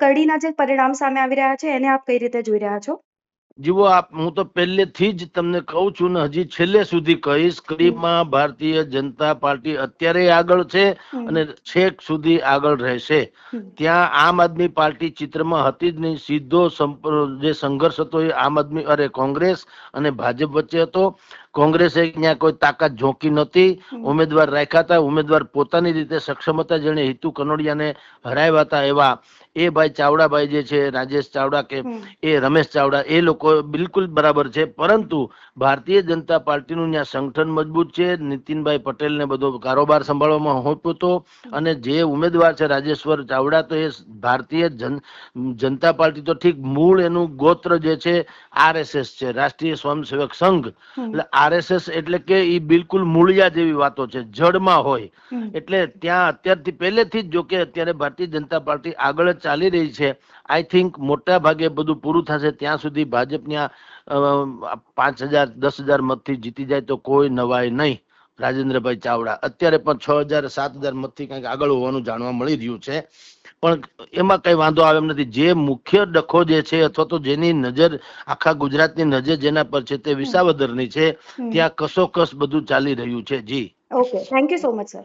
કડીના જે પરિણામ સામે આવી રહ્યા છે એને આપ કઈ રીતે જોઈ રહ્યા છો? જુઓ હું તો પહેલેથી જ તમને કહું છું ને હજી છેલ્લે સુધી કહીશ, કડીમાં ભારતીય જનતા પાર્ટી અત્યારે આગળ છે અને છેક સુધી આગળ રહેશે. ત્યાં આમ આદમી પાર્ટી ચિત્રમાં હતી જ નહીં. સીધો જે સંઘર્ષ હતો એ આમ આદમી કોંગ્રેસ અને ભાજપ વચ્ચે હતો. કોંગ્રેસે ત્યાં કોઈ તાકાત ઝોંકી નહોતી. ઉમેદવાર રાખ્યા હતા, ઉમેદવાર પોતાની રીતે સક્ષમ હતા. જેને હિતુ કનોડિયાને હરાવ્યા હતા એવા એ ભાઈ ચાવડાભાઈ જે છે, રાજેશ ચાવડા કે એ રમેશ ચાવડા, એ લોકો બિલકુલ બરાબર છે. પરંતુ ભારતીય જનતા પાર્ટીનું ત્યાં સંગઠન મજબૂત છે. નીતિનભાઈ પટેલને બધો કારોબાર સંભાળવામાં હોપ્યો હતો અને જે ઉમેદવાર છે રાજેશ્વર ચાવડા, તો એ ભારતીય જનતા પાર્ટી તો ઠીક, મૂળ એનું ગોત્ર જે છે RSS છે, રાષ્ટ્રીય સ્વયંસેવક સંઘ. એટલે RSS એટલે કે એ બિલકુલ મૂળિયા જેવી વાતો છે, જડમાં હોય. એટલે ત્યાં અત્યારથી પહેલેથી જ, જો કે અત્યારે ભારતીય જનતા પાર્ટી આગળ જ ચાલી રહી છે. આઈ થિંક મોટા ભાગે બધું પૂરું થશે ત્યાં સુધી ભાજપના 5,000 10,000 મતથી જીતી જાય તો કોઈ નવાઈ નહીં. રાજેન્દ્રભાઈ ચાવડા અત્યારે પણ 6,000 7,000 મતથી કંઈક આગળ હોવાનું જાણવા મળી રહ્યું છે. પણ એમાં કઈ વાંધો આવે એમ નથી. જે મુખ્ય ડખો જે છે અથવા તો જેની નજર આખા ગુજરાતની નજર જેના પર છે તે વિસાવદરની છે. ત્યાં કસોકસ બધું ચાલી રહ્યું છે. જી, okay, thank you so much sir.